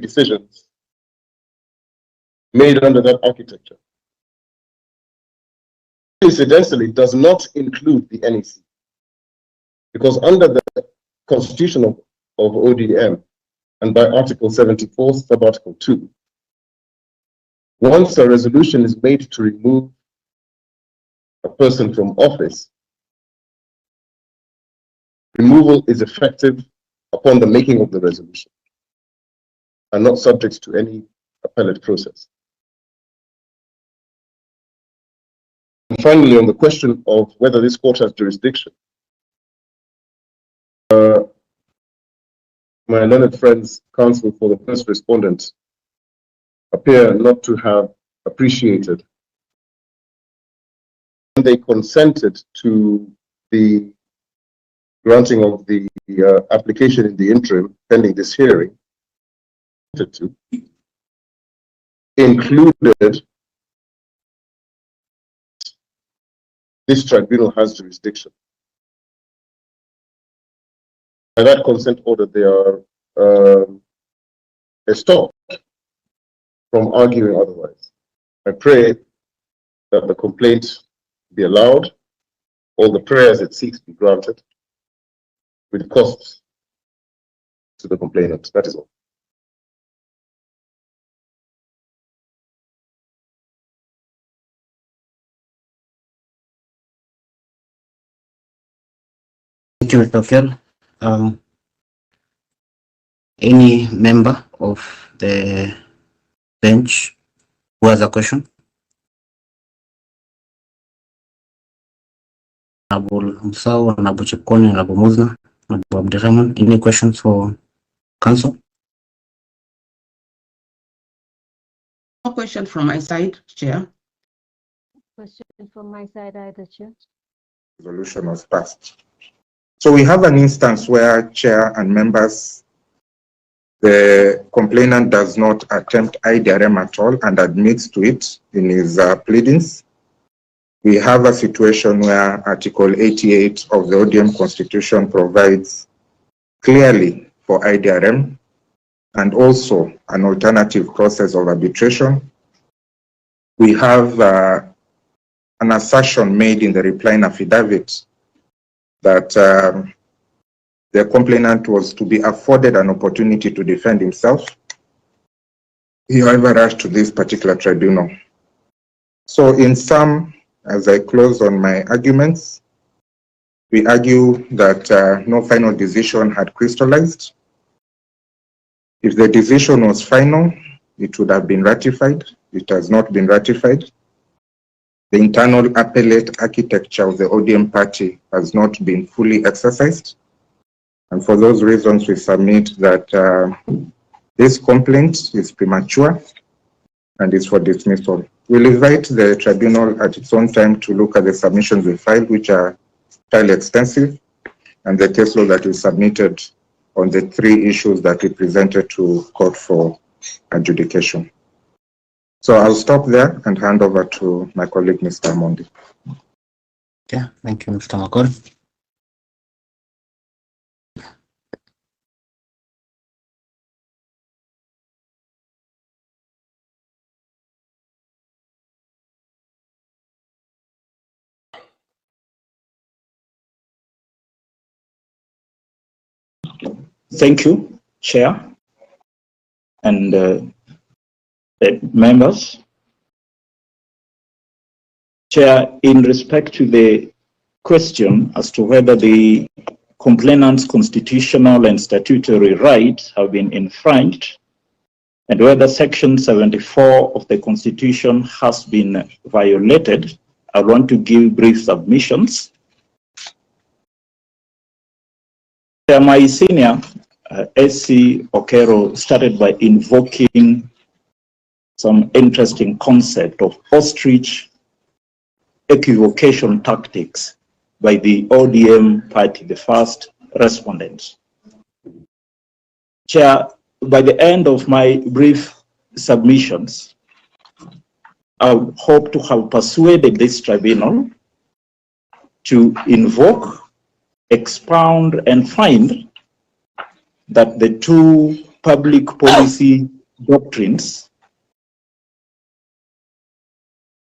decisions made under that architecture. Incidentally, it does not include the NEC, because under the Constitution of ODM and by Article 74, subarticle 2, once a resolution is made to remove a person from office, removal is effective upon the making of the resolution and not subject to any appellate process. And finally, on the question of whether this court has jurisdiction, my learned friends, counsel for the first respondent, appear not to have appreciated when they consented to the granting of the application in the interim pending this hearing, included this tribunal has jurisdiction. By that consent order, they are stopped from arguing otherwise. I pray that the complaint be allowed, all the prayers it seeks be granted, with costs to the complainant. That is all. Thank you, Dr. Any member of the bench who has a question? Abu Musau, Abu Chepkoni, Abu Muzna, Abu Abdurrahman. Any questions for counsel? No question from my side, Chair. Question from my side either, Chair. Resolution was passed. So we have an instance where chair and members, the complainant does not attempt IDRM at all and admits to it in his pleadings. We have a situation where Article 88 of the ODM Constitution provides clearly for IDRM and also an alternative process of arbitration. We have an assertion made in the replying affidavit that the complainant was to be afforded an opportunity to defend himself. He, however, rushed to this particular tribunal. So in sum, as I close on my arguments, we argue that no final decision had crystallized. If the decision was final, it would have been ratified. It has not been ratified. The internal appellate architecture of the ODM party has not been fully exercised. And for those reasons, we submit that this complaint is premature and is for dismissal. We'll invite the tribunal at its own time to look at the submissions we filed, which are fairly extensive, and the case law that we submitted on the 3 issues that we presented to court for adjudication. So I'll stop there and hand over to my colleague, Mr. Mondi. Okay, thank you, Mr. Makor. Thank you, Chair, and members. Chair, in respect to the question as to whether the complainant's constitutional and statutory rights have been infringed and whether Section 74 of the Constitution has been violated, I want to give brief submissions. Chair, my senior, SC Okero, started by invoking some interesting concept of ostrich equivocation tactics by the ODM party, the first respondents. Chair, by the end of my brief submissions, I hope to have persuaded this tribunal to invoke, expound, and find that the 2 public policy doctrines,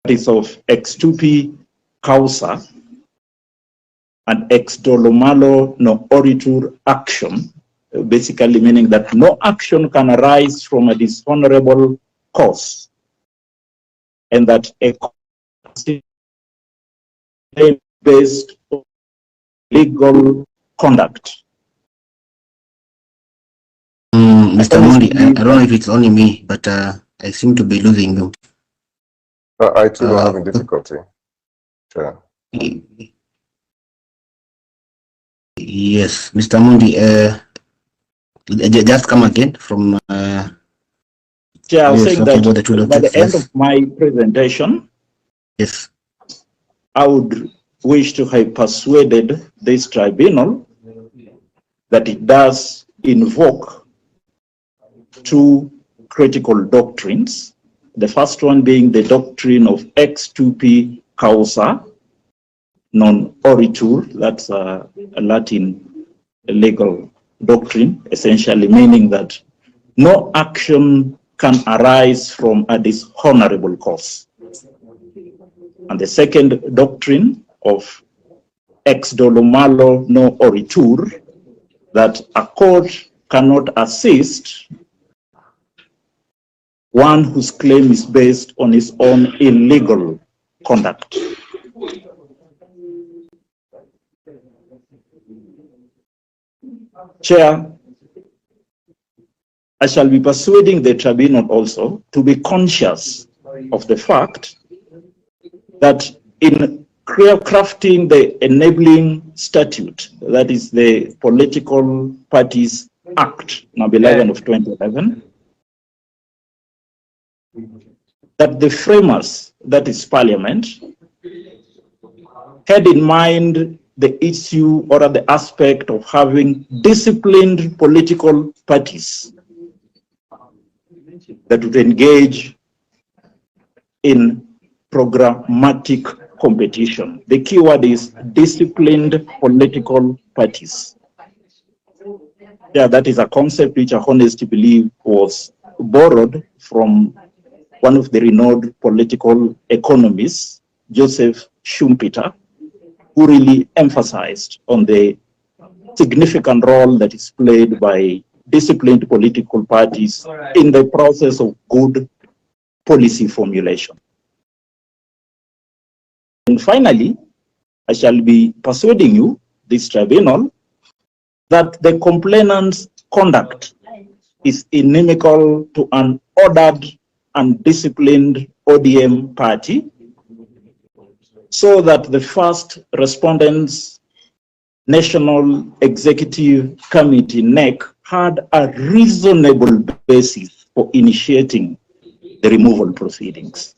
that is of ex tupi causa and ex dolo malo no oritur action, basically meaning that no action can arise from a dishonorable cause, and that a based on legal conduct. Mr. Mondi, I don't know if it's only me, but I seem to be losing you. I too are having difficulty. Sure. Yes, Mr. Mondi, just come again from. Yeah, I was saying that about the two by the end yes. of my presentation, Yes. I would wish to have persuaded this tribunal that it does invoke two critical doctrines. The first one being the doctrine of ex tupi causa non oritur, that's a Latin legal doctrine, essentially meaning that no action can arise from a dishonorable cause. And the second doctrine of ex dolo malo no oritur, that a court cannot assist one whose claim is based on his own illegal conduct. Chair, I shall be persuading the tribunal also to be conscious of the fact that in crafting the enabling statute, that is the Political Parties Act, number 11 of 2011, that the framers, that is Parliament, had in mind the issue or the aspect of having disciplined political parties that would engage in programmatic competition. The key word is disciplined political parties. Yeah, that is a concept which I honestly believe was borrowed from one of the renowned political economists, Joseph Schumpeter, who really emphasized on the significant role that is played by disciplined political parties in the process of good policy formulation. And finally, I shall be persuading you, this tribunal, that the complainant's conduct is inimical to an ordered and disciplined ODM party, so that the first respondent's National Executive Committee, NEC, had a reasonable basis for initiating the removal proceedings.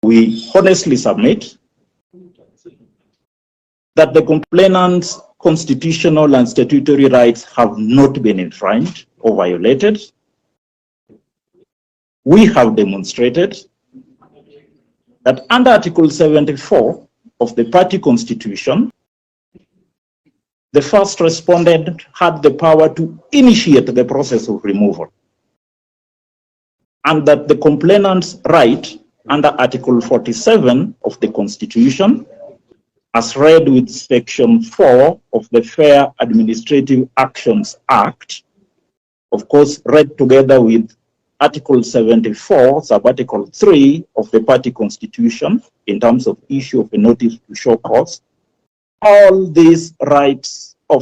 We honestly submit that the complainant's constitutional and statutory rights have not been infringed or violated. We have demonstrated that under Article 74 of the party constitution, the first respondent had the power to initiate the process of removal, and that the complainant's right under Article 47 of the Constitution, as read with Section 4 of the Fair Administrative Actions Act, of course, read together with Article 74, sub-article 3 of the party constitution, in terms of issue of a notice to show cause, all these rights are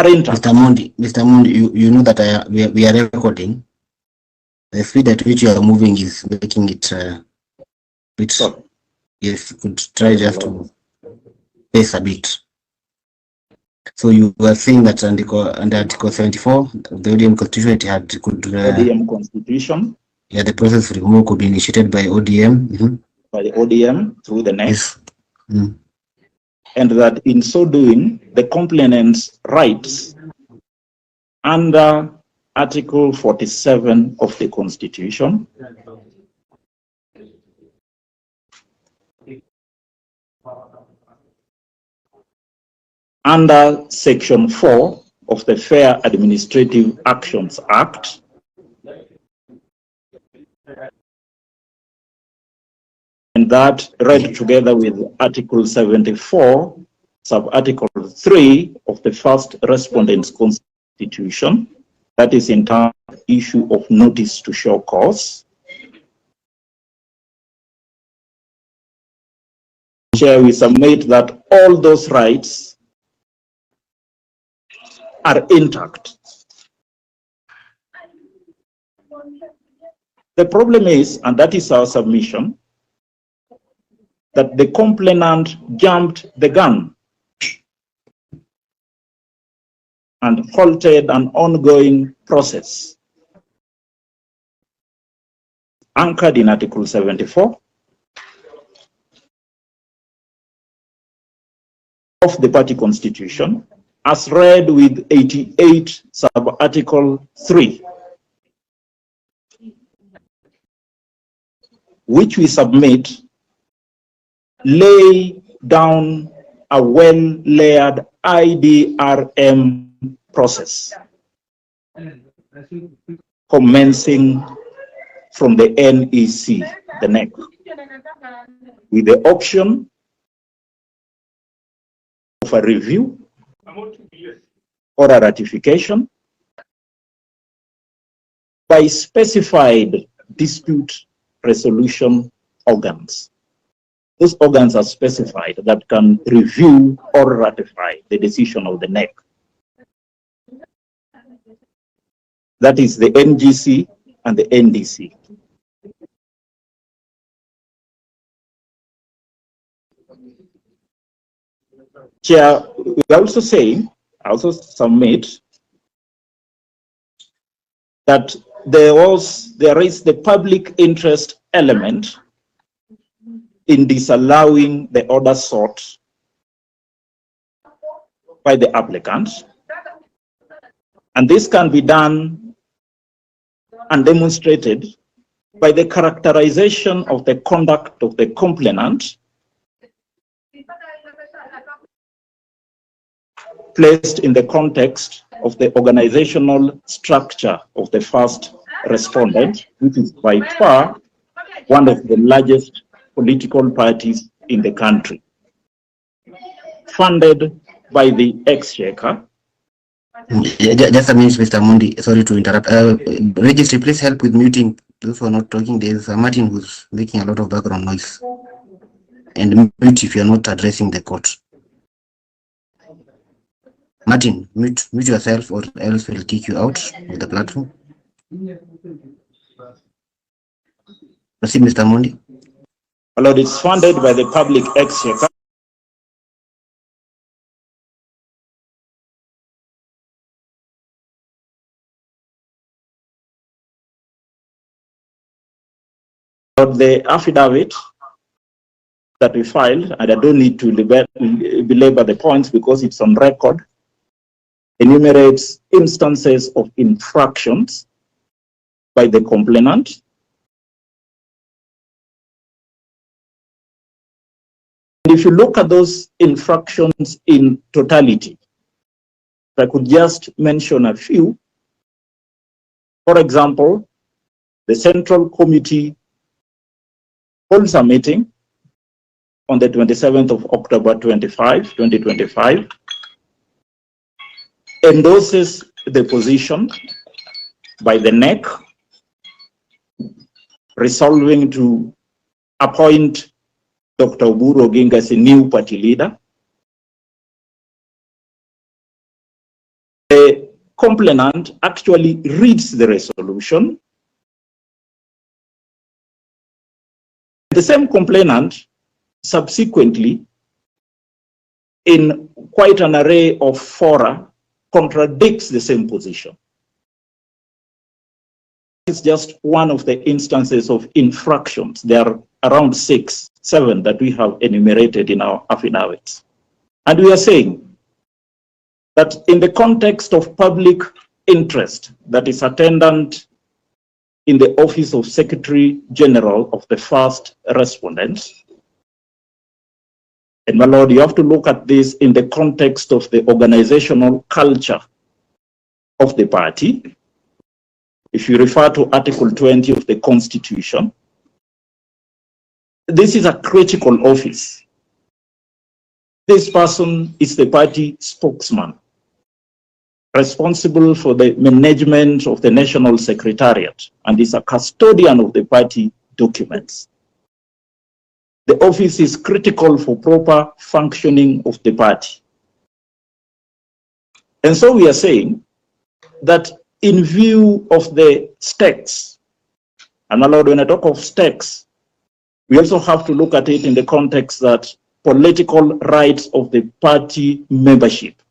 intact. Mr. Mondi, you know that we are recording. The speed at which you are moving is making it bit. Sorry. Yes, you could try just to pace a bit. So you were saying that under Article 74 of the ODM Constitution, it could ODM Constitution. Yeah, the process of removal could be initiated by ODM. By the ODM through the NEC. Yes. And that in so doing, the complainant's rights under Article 47 of the Constitution under Section 4 of the Fair Administrative Actions Act, and that read together with Article 74, Sub-Article 3 of the first Respondent's Constitution, that is in turn issue of notice to show cause. Chair, we submit that all those rights are intact. The problem is, and that is our submission, that the complainant jumped the gun and halted an ongoing process anchored in Article 74 of the party constitution, as read with 88 sub-article 3, which we submit lay down a well-layered IDRM process, commencing from the NEC, the NEC, with the option of a review or a ratification by specified dispute resolution organs. Those organs are specified that can review or ratify the decision of the NEC. That is the NGC and the NDC. Chair, we also say, also submit that there is the public interest element in disallowing the order sought by the applicant, and this can be done and demonstrated by the characterization of the conduct of the complainant placed in the context of the organizational structure of the first respondent, which is by far one of the largest political parties in the country, funded by the Exchequer. Just a minute, Mr. Mundi. Sorry to interrupt. Registry, please help with muting those who are not talking. There is Martin who's making a lot of background noise. And mute if you are not addressing the court. Martin, mute yourself, or else we'll kick you out of the platform. Proceed, Mr. Mundi. Lord, it's funded by the public exchequer. The affidavit that we filed, and I don't need to belabor the points because it's on record, enumerates instances of infractions by the complainant if you look at those infractions in totality, I could just mention a few. For example, the Central Committee holds a meeting on the 27th of October 2025, endorses the position by the NEC, resolving to appoint Dr. Oburu Oginga as a new party leader. The complainant actually reads the resolution. The same complainant subsequently, in quite an array of fora, contradicts the same position. It's just one of the instances of infractions. There are around 6, 7 that we have enumerated in our affidavits. And we are saying that in the context of public interest that is attendant in the office of Secretary General of the first respondent, And my lord, you have to look at this in the context of the organizational culture of the party. If you refer to Article 20 of the Constitution, this is a critical office. This person is the party spokesman, responsible for the management of the National Secretariat, and is a custodian of the party documents. The office is critical for proper functioning of the party. And so we are saying that in view of the stakes, and my lord, when I talk of stakes, we also have to look at it in the context that political rights of the party membership,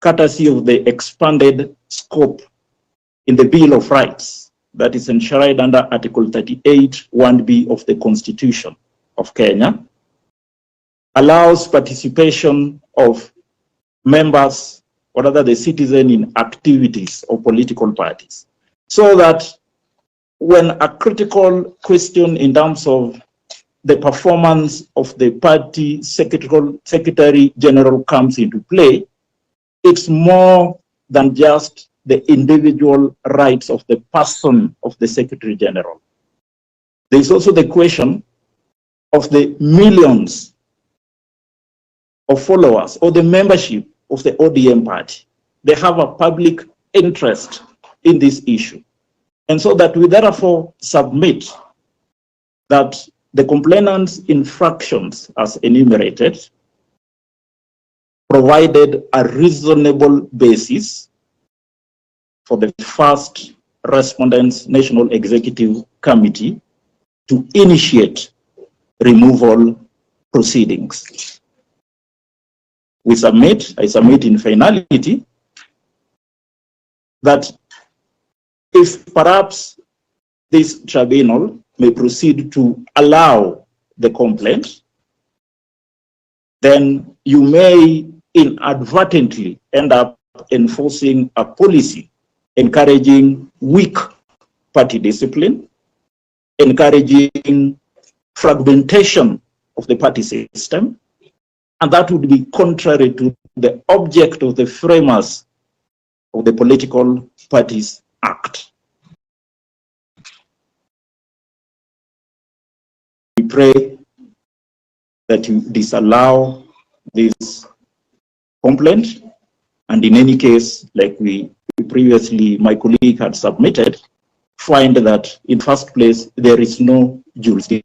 courtesy of the expanded scope in the Bill of Rights that is enshrined under Article 38, 1B of the Constitution of Kenya, allows participation of members or rather the citizen in activities of political parties. So that when a critical question in terms of the performance of the party secretary general comes into play, it's more than just the individual rights of the person of the secretary general. There's also the question of the millions of followers or the membership of the ODM party. They have a public interest in this issue. And so that we therefore submit that the complainant's infractions as enumerated provided a reasonable basis for the first respondent's National Executive Committee to initiate removal proceedings. I submit in finality that if perhaps this tribunal may proceed to allow the complaint, then you may inadvertently end up enforcing a policy encouraging weak party discipline, encouraging fragmentation of the party system, and that would be contrary to the object of the framers of the Political Parties Act. We pray that you disallow this complaint, and in any case, like we previously, my colleague had submitted, find that in first place, there is no jurisdiction.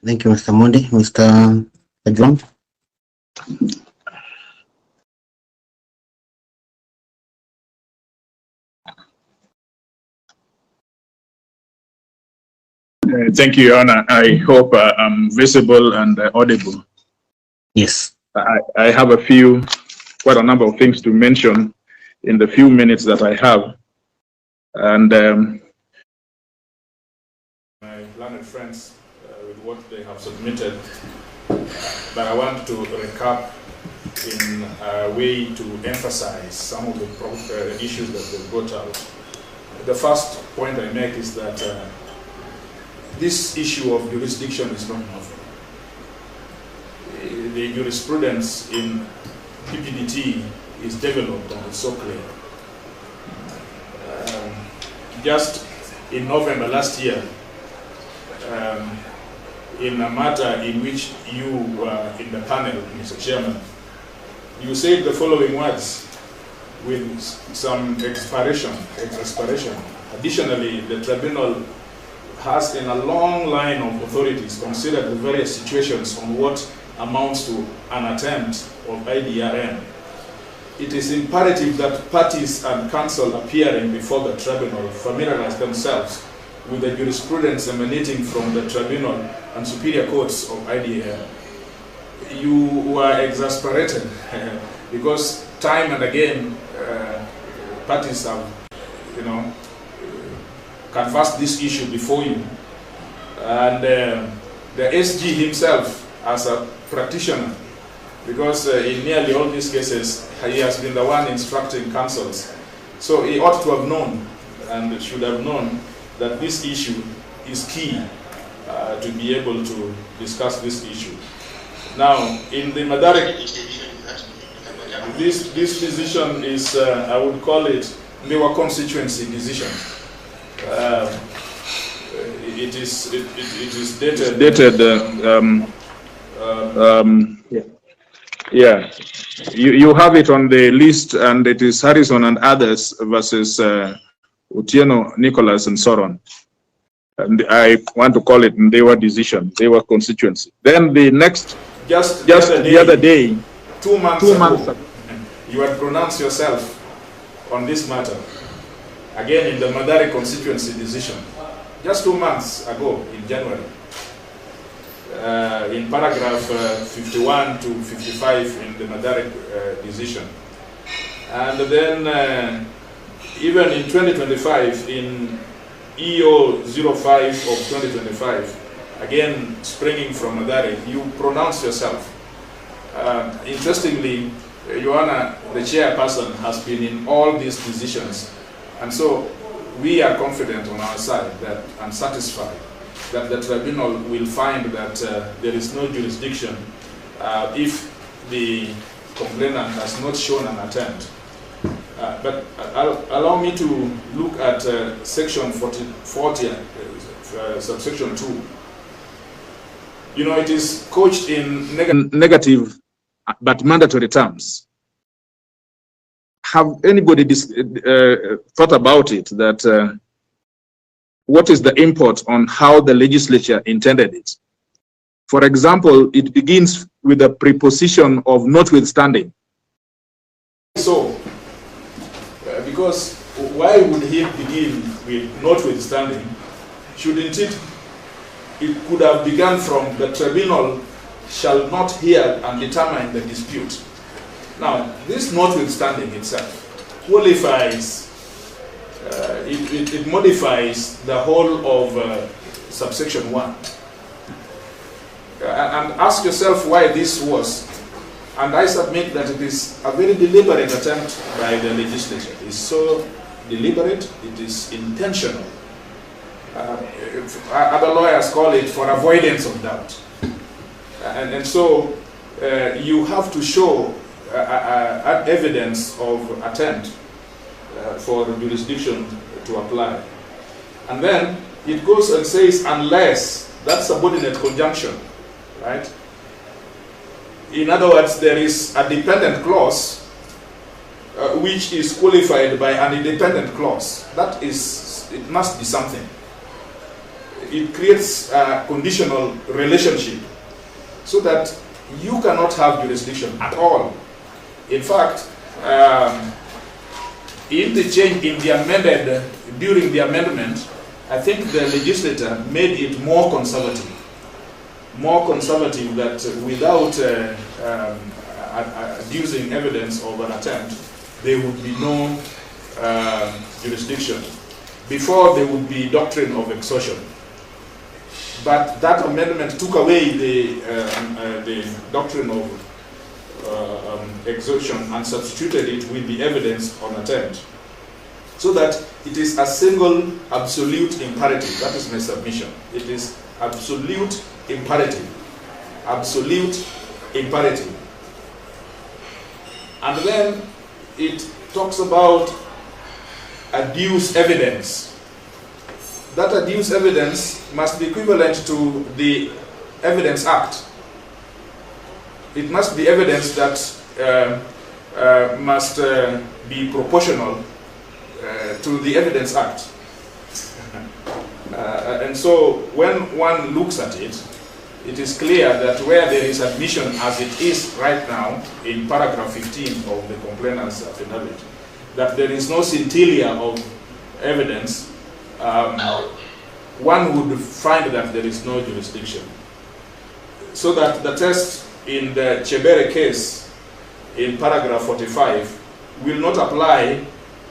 Thank you, Mr. Mondi. Mr. John. Thank you, Your Honor. I hope I'm visible and audible. Yes. I have quite a number of things to mention in the few minutes that I have. And my learned friends with what they have submitted, but I want to recap in a way to emphasize some of the issues that they brought out. The first point I make is that this issue of jurisdiction is not novel. The jurisprudence in PPDT is developed and it's so clear. Just in November last year, in a matter in which you were in the panel, Mr. Chairman, you said the following words with some expiration. Additionally, the tribunal has in a long line of authorities considered the various situations on what amounts to an attempt of IDRM. It is imperative that parties and counsel appearing before the tribunal familiarize themselves with the jurisprudence emanating from the tribunal and superior courts of IDRM. You were exasperated because time and again parties have, canvassed this issue before you. And the SG himself, as a practitioner, because in nearly all these cases, he has been the one instructing counsels. So he ought to have known, and should have known, that this issue is key to be able to discuss this issue. Now, in the Madari, this decision is, I would call it, Mewa constituency decision. It is dated. Yeah, you have it on the list, and it is Harrison and others versus Utieno, Nicholas, and Soron. And I want to call it Ndewa decision, Ndewa constituency. Then the next, just the other day, two months ago, you had pronounced yourself on this matter, again in the Madari constituency decision, just 2 months ago in January, in paragraph 51 to 55 in the Madari decision. And then even in 2025, in EO 05 of 2025, again springing from Madari, you pronounce yourself. Interestingly, Your Honor, the chairperson has been in all these decisions, and so we are confident on our side that, and satisfied that the tribunal will find that there is no jurisdiction if the complainant has not shown an attempt. But allow me to look at section 40 subsection 2. You know, it is couched in negative but mandatory terms. Have anybody thought about it, that what is the import on how the legislature intended it? For example, it begins with a preposition of notwithstanding. So, because why would he begin with notwithstanding? Shouldn't it could have begun from the tribunal shall not hear and determine the dispute. Now, this notwithstanding itself qualifies, it modifies the whole of subsection 1. And ask yourself why this was. And I submit that it is a very deliberate attempt by the legislature. It is so deliberate, it is intentional. Other lawyers call it for avoidance of doubt. And so you have to show evidence of attempt for the jurisdiction to apply. And then it goes and says, unless, that's subordinate conjunction, right? In other words, there is a dependent clause which is qualified by an independent clause. That is, it must be something. It creates a conditional relationship so that you cannot have jurisdiction at all. In fact, in the change, in the amended, during the amendment, I think the legislator made it more conservative that without adducing evidence of an attempt, there would be no jurisdiction. Before, there would be doctrine of exhaustion. But that amendment took away the doctrine of exhaustion and substituted it with the evidence on attempt. So that it is a single absolute imperative. That is my submission. It is absolute imperative. Absolute imperative. And then it talks about adduced evidence. That adduced evidence must be equivalent to the Evidence Act. It must be evidence that must be proportional to the Evidence Act. And so when one looks at it, it is clear that where there is admission as it is right now in paragraph 15 of the complainant's affidavit, that there is no scintilla of evidence, one would find that there is no jurisdiction. So that the test in the Chebere case in paragraph 45 will not apply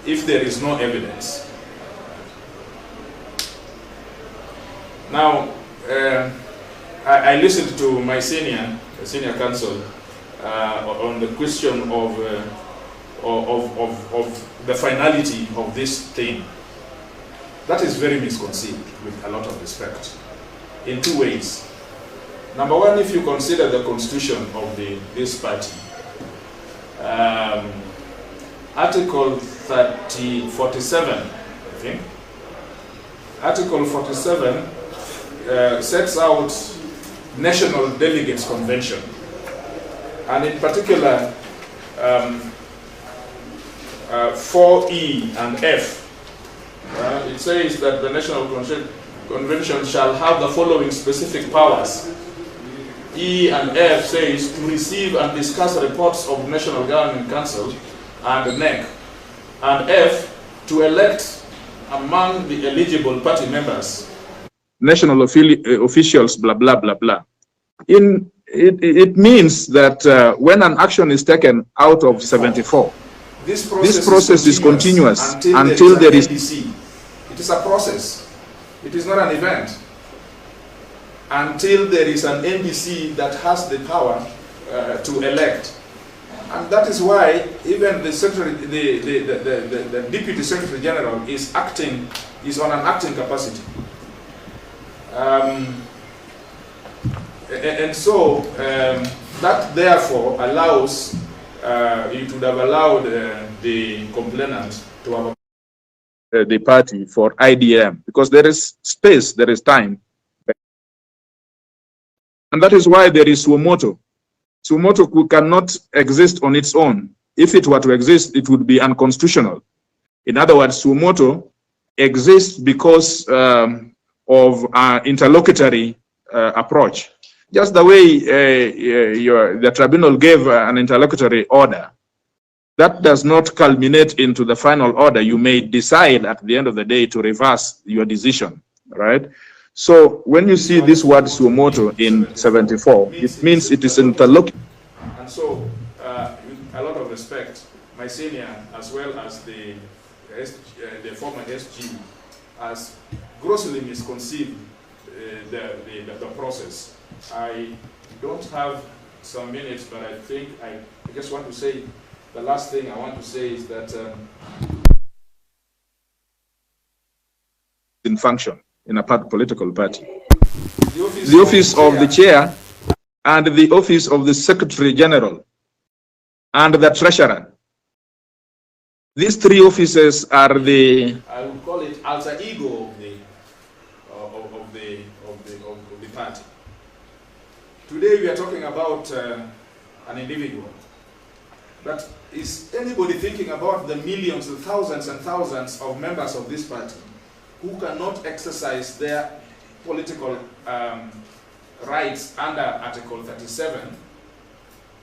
if there is no evidence. Now, I listened to my senior counsel on the question of the finality of this thing. That is very misconceived, with a lot of respect, in two ways. Number one, if you consider the constitution of this party, Article 47, I think, Article 47 sets out National Delegates Convention, and in particular 4E and F. It says that the National Convention shall have the following specific powers. E and F says to receive and discuss reports of National Governing Council and NEC. And F, to elect among the eligible party members national officials, blah, blah, blah, blah. It means that when an action is taken out of 74, this process is continuous until there is NDC. It is a process. It is not an event. Until there is an NDC that has the power to elect. And that is why even the Deputy Secretary General is on an acting capacity. That therefore allows, it would have allowed the complainant to have the party for IDM, because there is space, there is time. And that is why there is Suomoto. Suomoto cannot exist on its own. If it were to exist, it would be unconstitutional. In other words, Suomoto exists because of interlocutory approach. Just the way the tribunal gave an interlocutory order, that does not culminate into the final order. You may decide at the end of the day to reverse your decision, right? So when you see this word Suomoto in 74, it means it is interlocutory. And so, with a lot of respect, my senior as well as the former SG has grossly misconceived the process. I don't have some minutes, but I think I just want to say, the last thing I want to say is that in function in a political party, the office of the chair and the office of the Secretary General and the Treasurer. These three offices are the, I would call it, alter ego of the party. Today we are talking about an individual, but is anybody thinking about the millions and thousands of members of this party who cannot exercise their political rights under Article 37?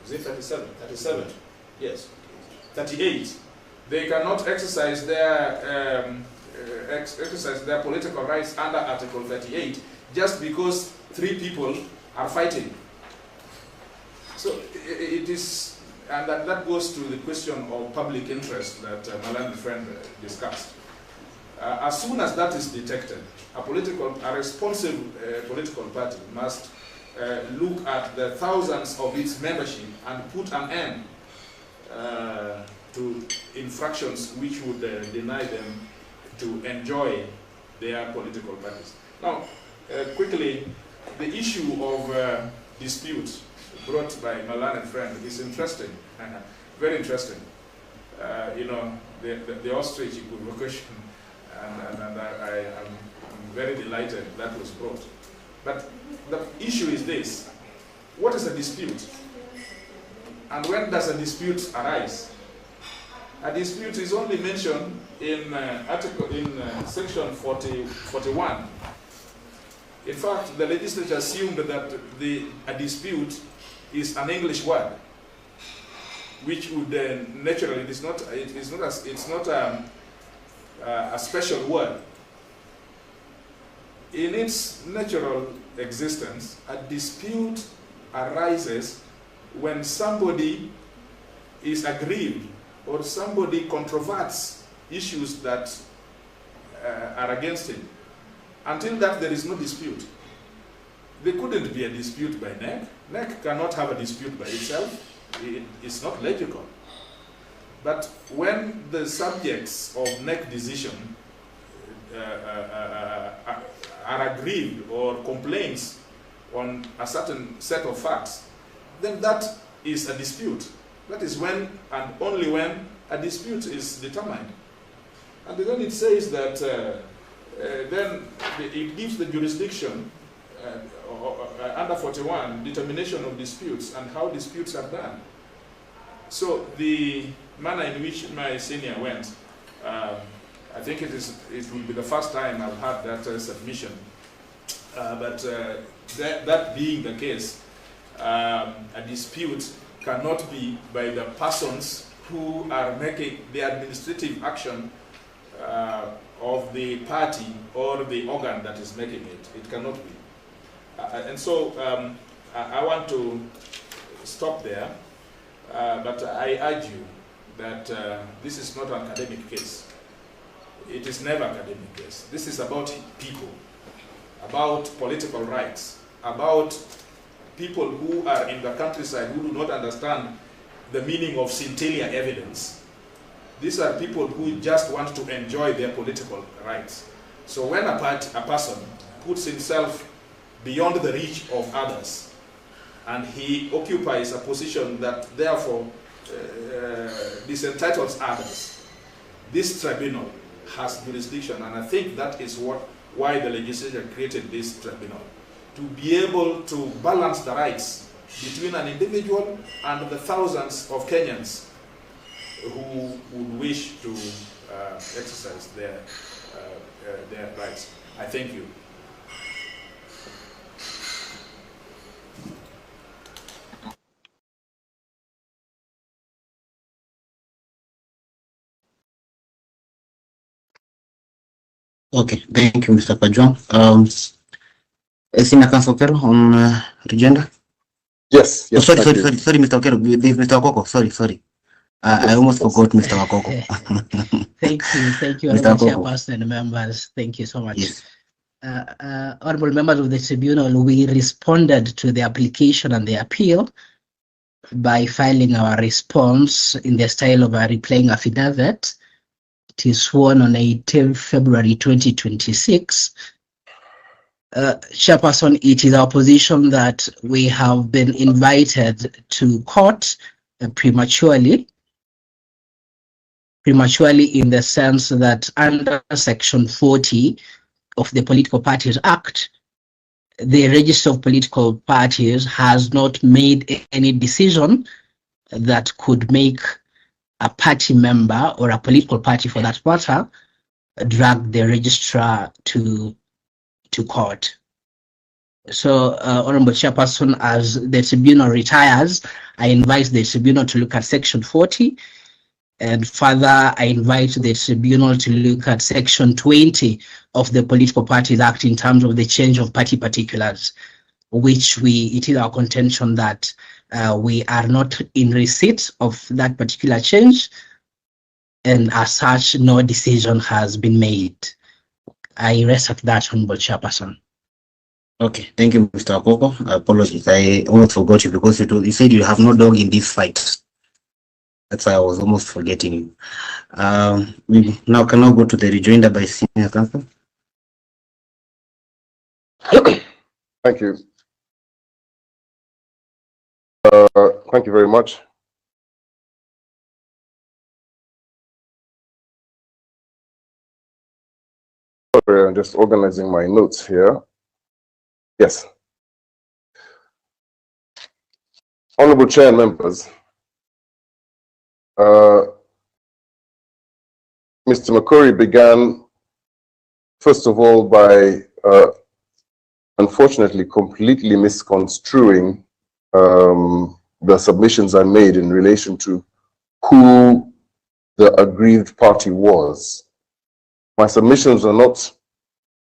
Is it 37? 37, yes. 38. They cannot exercise their political rights under Article 38 just because three people are fighting. So it is, and that goes to the question of public interest that my learned friend discussed. As soon as that is detected, a responsive political party must look at the thousands of its membership and put an end to infractions which would deny them to enjoy their political parties. Now, quickly, the issue of dispute brought by my learned friend is interesting, very interesting. You know, the ostrich equivocation, and I'm very delighted that was brought. But the issue is this: what is a dispute? And when does a dispute arise? A dispute is only mentioned in section 41. In fact, the legislature assumed that a dispute is an English word, which would naturally, it's not a special word. In its natural existence, a dispute arises when somebody is aggrieved or somebody controverts issues that are against him. Until that, there is no dispute. There couldn't be a dispute by NEC. NEC cannot have a dispute by itself. it's not logical. But when the subjects of NEC decision are aggrieved or complaints on a certain set of facts, then that is a dispute. That is when and only when a dispute is determined. And then it says that then it gives the jurisdiction under 41 determination of disputes and how disputes are done. So the manner in which my senior went, I think it will be the first time I've had that submission. But that being the case, a dispute cannot be by the persons who are making the administrative action of the party or the organ that is making it. It cannot be. And so I want to stop there, but I urge you that this is not an academic case. It is never an academic case. This is about people, about political rights, about people who are in the countryside who do not understand the meaning of scintillar evidence. These are people who just want to enjoy their political rights. So when a person puts himself beyond the reach of others and he occupies a position that therefore disentitles others, this tribunal has jurisdiction, and I think that is why the legislature created this tribunal, to be able to balance the rights between an individual and the thousands of Kenyans who would wish to exercise their rights. I thank you. Okay, thank you, Mr. Pajong. Senior Counsel Okero on Rejoinder? Yes. Oh, sorry, Mr. Okero. Mr. Wakoko, sorry. I almost forgot Mr. Wakoko. Thank you, Mr. Honorable Wakoko. Chairperson and members. Thank you so much. Yes. Honorable members of the tribunal, we responded to the application and the appeal by filing our response in the style of a replying affidavit. It is sworn on 18 February 2026. Chairperson, it is our position that we have been invited to court prematurely in the sense that under Section 40 of the Political Parties Act, the Register of Political Parties has not made any decision that could make a party member or a political party for that matter drag the registrar to court. So, Honorable Chairperson, as the tribunal retires, I invite the tribunal to look at Section 40, and further, I invite the tribunal to look at Section 20 of the Political Parties Act in terms of the change of party particulars, which it is our contention that we are not in receipt of that particular change, and as such, no decision has been made. I rest at that, Honorable Chairperson. Okay, thank you, Mr. Wakoko. I apologize. I almost forgot you because you said you have no dog in this fight. That's why I was almost forgetting you. We now can go to the rejoinder by Senior Counsel. Thank you. Thank you very much. Sorry, I'm just organizing my notes here. Yes. Honorable Chair and members, Mr. McCurry began, first of all, by unfortunately completely misconstruing the submissions I made in relation to who the aggrieved party was. My submissions are not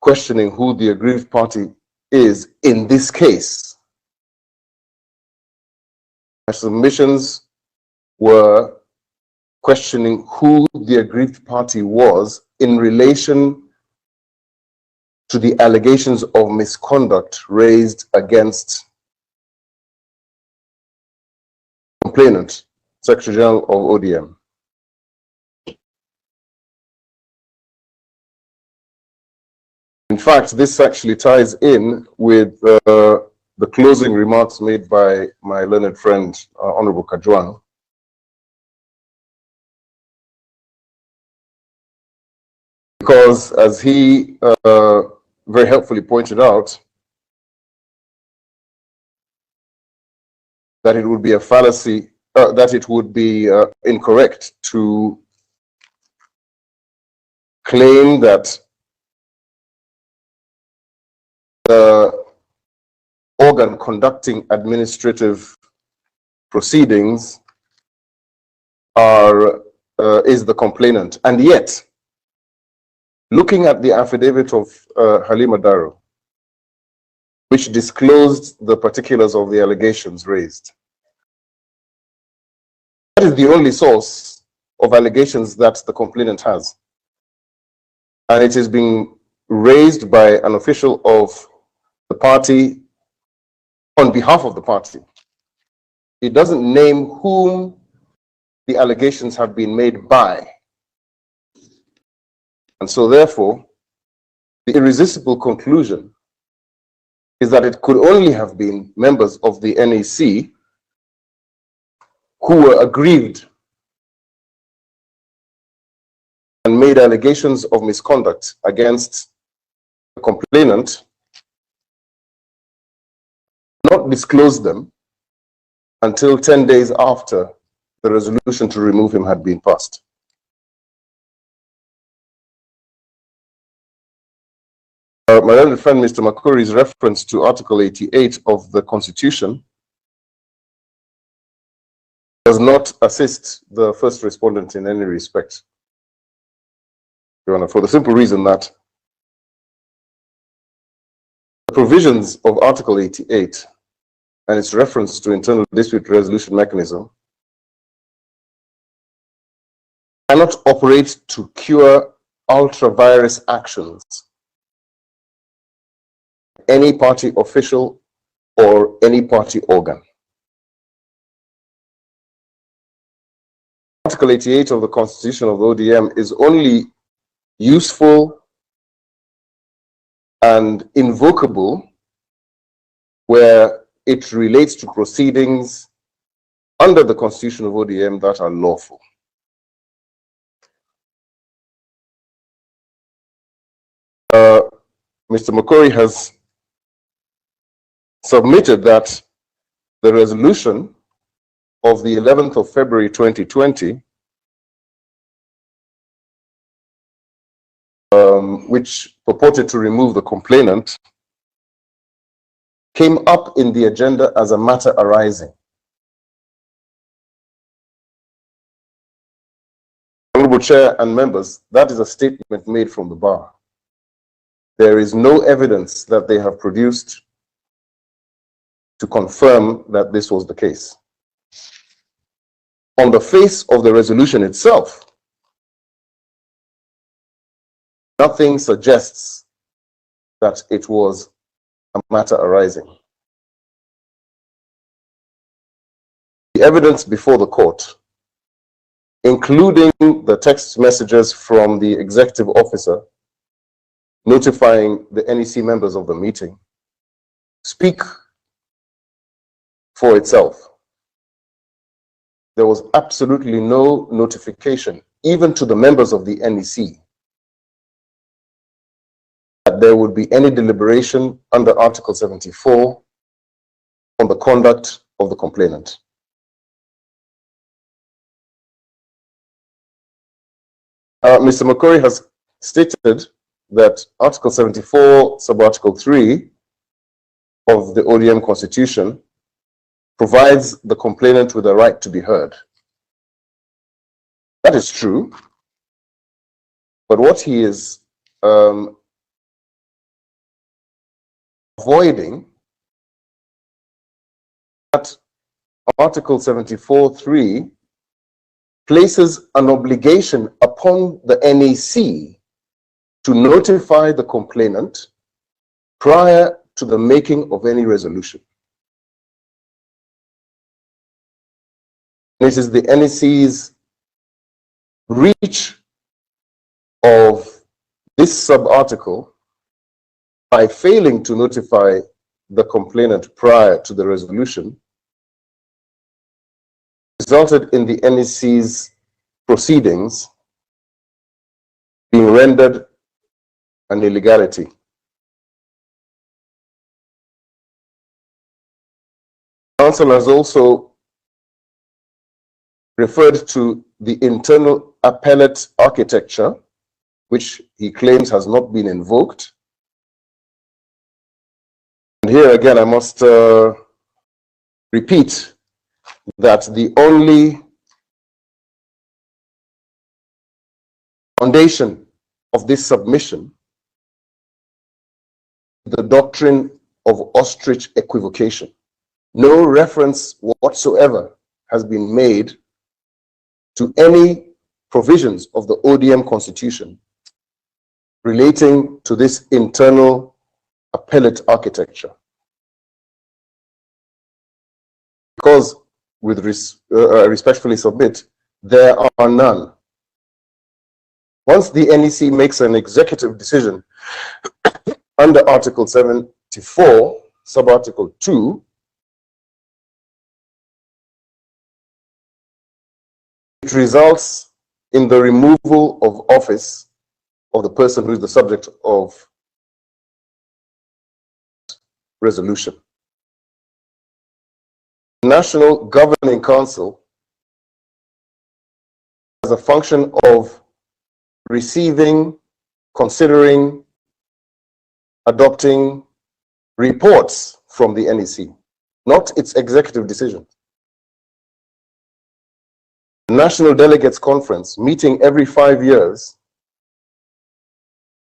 questioning who the aggrieved party is in this case. My submissions were questioning who the aggrieved party was in relation to the allegations of misconduct raised against complainant, Secretary General of ODM. In fact, this actually ties in with the closing remarks made by my learned friend, Honorable Kajwang. Because as he very helpfully pointed out, that it would be a fallacy, that it would be incorrect to claim that the organ conducting administrative proceedings is the complainant. And yet, looking at the affidavit of Halima Daro, which disclosed the particulars of the allegations raised, that is the only source of allegations that the complainant has. And it is being raised by an official of the party on behalf of the party. It doesn't name whom the allegations have been made by. And so therefore, the irresistible conclusion is that it could only have been members of the NEC who were aggrieved and made allegations of misconduct against the complainant, not disclose them until 10 days after the resolution to remove him had been passed. My learned friend, Mr. Makuri's reference to Article 88 of the Constitution does not assist the first respondent in any respect, Your Honor, for the simple reason that the provisions of Article 88 and its reference to internal dispute resolution mechanism cannot operate to cure ultra-virus actions, any party official or any party organ. Article 88 of the Constitution of the ODM is only useful and invocable where it relates to proceedings under the Constitution of ODM that are lawful. Mr. Makori has submitted that the resolution of the 11th of February 2020, which purported to remove the complainant, came up in the agenda as a matter arising. Honorable Chair and members, that is a statement made from the bar. There is no evidence that they have produced to confirm that this was the case. On the face of the resolution itself, nothing suggests that it was a matter arising. The evidence before the court, including the text messages from the executive officer notifying the NEC members of the meeting, speak for itself. There was absolutely no notification, even to the members of the NEC, that there would be any deliberation under Article 74 on the conduct of the complainant. Mr. Makori has stated that Article 74, Subarticle 3 of the ODM Constitution provides the complainant with a right to be heard. That is true, but what he is avoiding, that Article 74(3) places an obligation upon the NEC to notify the complainant prior to the making of any resolution. it is the NEC's breach of this sub-article by failing to notify the complainant prior to the resolution resulted in the NEC's proceedings being rendered an illegality. Council has also referred to the internal appellate architecture, which he claims has not been invoked. And here again, I must repeat that the only foundation of this submission, the doctrine of ostrich equivocation. No reference whatsoever has been made to any provisions of the ODM constitution relating to this internal appellate architecture. Because, with respectfully submit, there are none. Once the NEC makes an executive decision under Article 74, sub-article 2, it results in the removal of office of the person who is the subject of resolution. The National Governing Council has a function of receiving, considering, adopting reports from the NEC, not its executive decision. The National Delegates Conference, meeting every 5 years,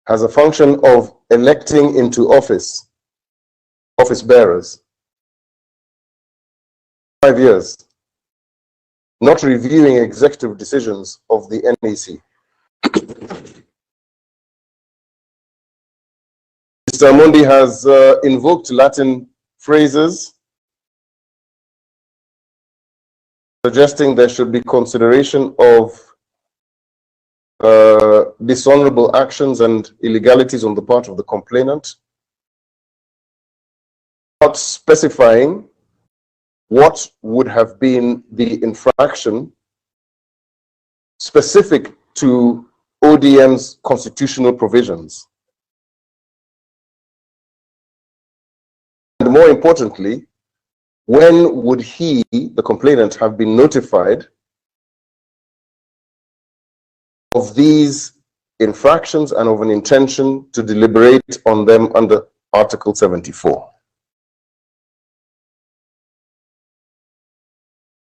has a function of electing into office bearers. 5 years, not reviewing executive decisions of the NEC. Mr. Amundi has invoked Latin phrases suggesting there should be consideration of dishonorable actions and illegalities on the part of the complainant, without specifying what would have been the infraction specific to ODM's constitutional provisions. And more importantly, when would he, the complainant, have been notified of these infractions and of an intention to deliberate on them under Article 74?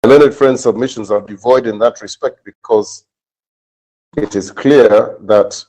My learned friend's submissions are devoid in that respect, because it is clear that